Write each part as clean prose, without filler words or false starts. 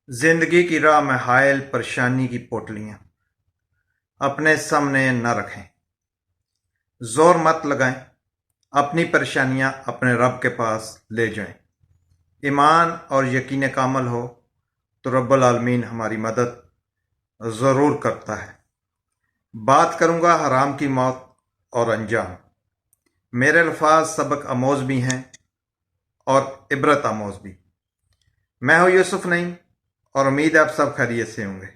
जिंदगी की राह में हायल परेशानी की पोटलियां अपने सामने न रखें। जोर मत लगाएं। अपनी परेशानियां अपने रब के पास ले जाएं। ईमान और यकीन कामल हो तो रब्बुल आलमीन हमारी मदद ज़रूर करता है। बात करूंगा हराम की मौत और अंजाम। मेरे अल्फाज सबक आमोज भी हैं और इबरत आमोज भी। मैं हूं यूसुफ नईम और उम्मीद है आप सब खैरियत से होंगे।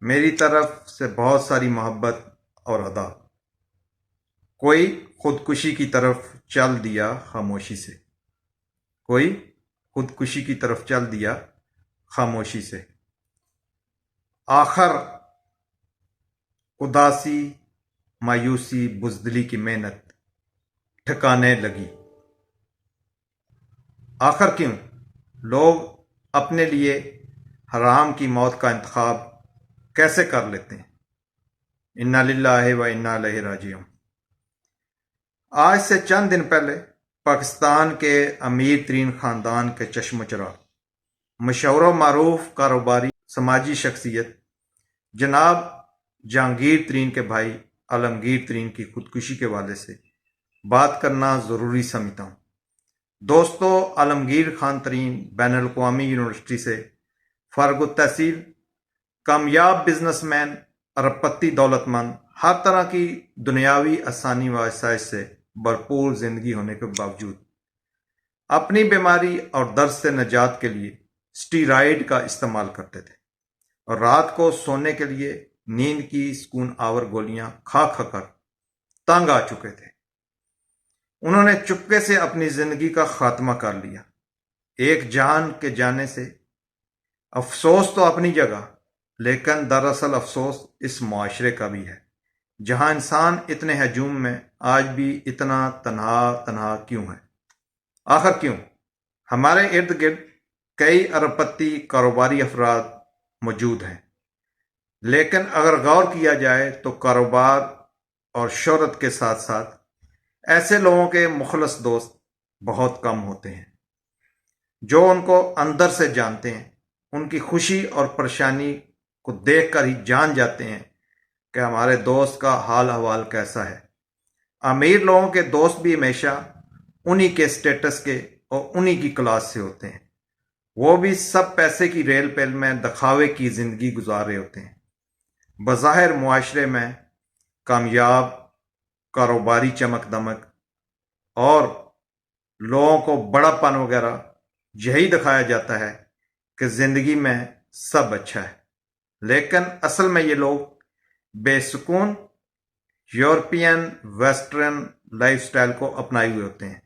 मेरी तरफ से बहुत सारी मोहब्बत और अदा। कोई खुदकुशी की तरफ चल दिया खामोशी से। कोई खुदकुशी की तरफ चल दिया खामोशी से। आखिर उदासी, मायूसी, बुज़दिली की मेहनत ठिकाने लगी। आखिर क्यों लोग अपने लिए हराम की मौत का इंतखाब कैसे कर लेते हैं? इन्ना लिल्लाहि व इन्ना इलैहि राजिऊन। आज से चंद दिन पहले पाकिस्तान के अमीर तरीन खानदान के चश्म चराग, मशहूर मारूफ कारोबारी समाजी शख्सियत जनाब जहांगीर तरीन के भाई आलमगीर तरीन की खुदकुशी के हवाले से बात करना ज़रूरी समझता हूँ। दोस्तों, आलमगीर खान तरीन बैनुल अक़वामी यूनिवर्सिटी से फारग तहसील, कामयाब बिजनेसमैन, अरबपति दौलतमंद, हर तरह की दुनियावी आसानी व आसाइश से भरपूर जिंदगी होने के बावजूद अपनी बीमारी और दर्द से निजात के लिए स्टीरॉयड का इस्तेमाल करते थे और रात को सोने के लिए नींद की सुकून आवर गोलियां खा खाकर तंग आ चुके थे। उन्होंने चुपके से अपनी जिंदगी का खात्मा कर लिया। एक जान के जाने से अफसोस तो अपनी जगह, लेकिन दरअसल अफसोस इस मुआशरे का भी है जहां इंसान इतने हजूम में आज भी इतना तन्हा तन्हा क्यों है। आखिर क्यों? हमारे इर्द गिर्द कई अरबपति कारोबारी अफराद मौजूद हैं, लेकिन अगर गौर किया जाए तो कारोबार और शोहरत के साथ साथ ऐसे लोगों के मुखलस दोस्त बहुत कम होते हैं जो उनको अंदर से जानते हैं, उनकी खुशी और परेशानी को देखकर ही जान जाते हैं कि हमारे दोस्त का हाल अहवाल कैसा है। अमीर लोगों के दोस्त भी हमेशा उन्हीं के स्टेटस के और उन्हीं की क्लास से होते हैं। वो भी सब पैसे की रेल पेल में दिखावे की जिंदगी गुजार रहे होते हैं। बज़ाहिर मुआशरे में कामयाब कारोबारी चमक दमक और लोगों को बड़ापन वगैरह यही दिखाया जाता है कि जिंदगी में सब अच्छा है, लेकिन असल में ये लोग बेसुकून यूरोपियन वेस्टर्न लाइफस्टाइल को अपनाए हुए होते हैं।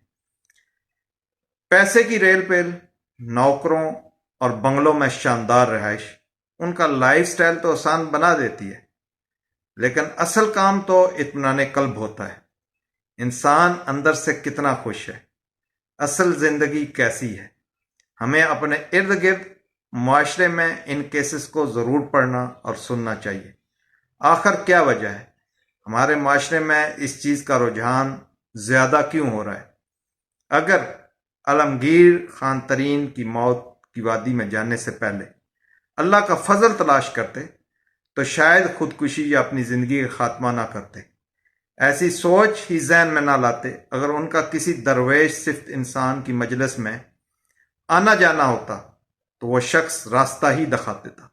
पैसे की रेल पेल, नौकरों और बंगलों में शानदार रहाइश उनका लाइफस्टाइल तो आसान बना देती है, लेकिन असल काम तो इत्मीनान कल्ब होता है। इंसान अंदर से कितना खुश है, असल जिंदगी कैसी है। हमें अपने इर्द गिर्द मुआशरे में इन केसेस को जरूर पढ़ना और सुनना चाहिए। आखिर क्या वजह है? हमारे माशरे में इस चीज का रुझान ज्यादा क्यों हो रहा है? अगर आलमगीर खान तरीन की मौत की वादी में जाने से पहले अल्लाह का फजल तलाश करते तो शायद खुदकुशी या अपनी जिंदगी का खात्मा ना करते। ऐसी सोच ही जहन में ना लाते। अगर उनका किसी दरवेश सिफ्त इंसान की मजलिस में आना जाना होता तो वह शख्स रास्ता ही दिखा देता,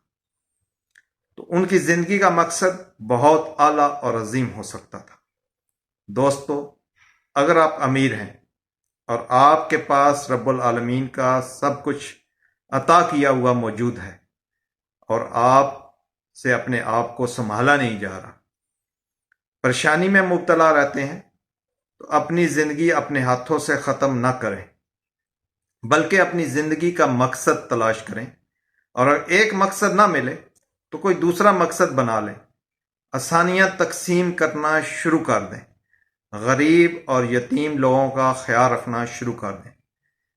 तो उनकी जिंदगी का मकसद बहुत आला और अजीम हो सकता था। दोस्तों, अगर आप अमीर हैं और आपके पास रब्बुल आलमीन का सब कुछ अता किया हुआ मौजूद है और आप से अपने आप को संभाला नहीं जा रहा, परेशानी में मुब्तला रहते हैं, तो अपनी जिंदगी अपने हाथों से ख़त्म ना करें, बल्कि अपनी जिंदगी का मकसद तलाश करें। और अगर एक मकसद ना मिले तो कोई दूसरा मकसद बना लें। आसानियां तकसीम करना शुरू कर दें। गरीब और यतीम लोगों का ख्याल रखना शुरू कर दें।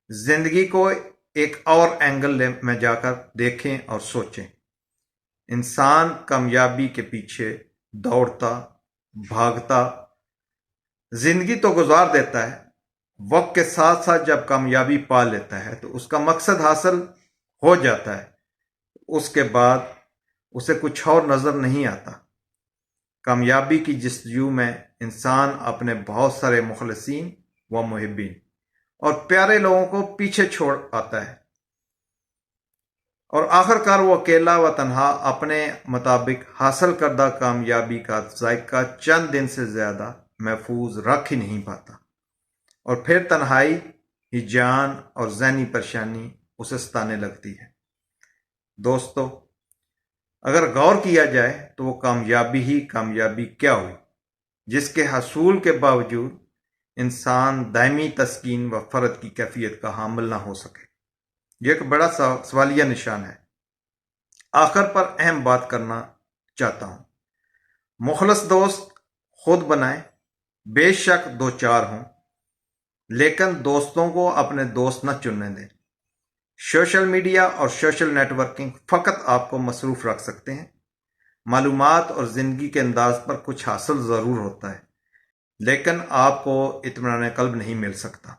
जिंदगी को एक और एंगल में जाकर देखें और सोचें। इंसान कामयाबी के पीछे दौड़ता भागता जिंदगी तो गुजार देता है, वक्त के साथ साथ जब कामयाबी पा लेता है तो उसका मकसद हासिल हो जाता है, اس کے بعد اسے کچھ اور نظر نہیں آتا۔ کامیابی کی جستجو میں انسان اپنے بہت سارے مخلصین و محبین اور پیارے لوگوں کو پیچھے چھوڑ آتا ہے، اور آخر کار وہ اکیلا و تنہا اپنے مطابق حاصل کردہ کامیابی کا ذائقہ چند دن سے زیادہ محفوظ رکھ ہی نہیں پاتا، اور پھر تنہائی ہی جان اور ذہنی پریشانی اسے ستانے لگتی ہے۔ دوستو، اگر غور کیا جائے تو وہ کامیابی ہی کامیابی کیا ہوئی جس کے حصول کے باوجود انسان دائمی تسکین و فرد کی کیفیت کا حامل نہ ہو سکے؟ یہ ایک بڑا سوالیہ نشان ہے۔ آخر پر اہم بات کرنا چاہتا ہوں، مخلص دوست خود بنائیں، بے شک دو چار ہوں، لیکن دوستوں کو اپنے دوست نہ چننے دیں۔ سوشل میڈیا اور سوشل نیٹ ورکنگ فقط آپ کو مصروف رکھ سکتے ہیں۔ معلومات اور زندگی کے انداز پر کچھ حاصل ضرور ہوتا ہے، لیکن آپ کو اطمینان قلب نہیں مل سکتا۔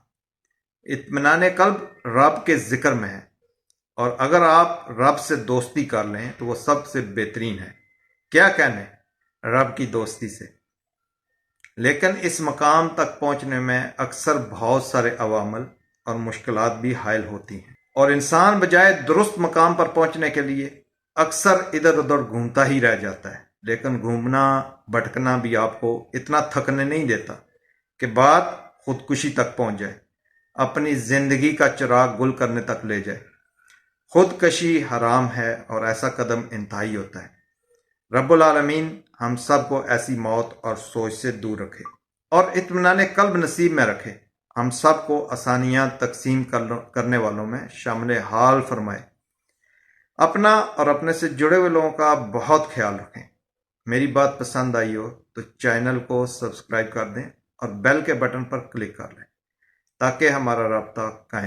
اطمینان قلب رب کے ذکر میں ہے، اور اگر آپ رب سے دوستی کر لیں تو وہ سب سے بہترین ہے۔ کیا کہنے رب کی دوستی سے؟ لیکن اس مقام تک پہنچنے میں اکثر بہت سارے عوامل اور مشکلات بھی حائل ہوتی ہیں، اور انسان بجائے درست مقام پر پہنچنے کے لیے اکثر ادھر ادھر گھومتا ہی رہ جاتا ہے۔ لیکن گھومنا بھٹکنا بھی آپ کو اتنا تھکنے نہیں دیتا کہ بات خودکشی تک پہنچ جائے، اپنی زندگی کا چراغ گل کرنے تک لے جائے۔ خودکشی حرام ہے، اور ایسا قدم انتہائی ہوتا ہے۔ رب العالمین ہم سب کو ایسی موت اور سوچ سے دور رکھے، اور اطمینان قلب نصیب میں رکھے۔ ہم سب کو آسانیاں تقسیم کرنے والوں میں شامل حال فرمائے۔ اپنا اور اپنے سے جڑے ہوئے لوگوں کا بہت خیال رکھیں۔ میری بات پسند آئی ہو تو چینل کو سبسکرائب کر دیں اور بیل کے بٹن پر کلک کر لیں تاکہ ہمارا رابطہ قائم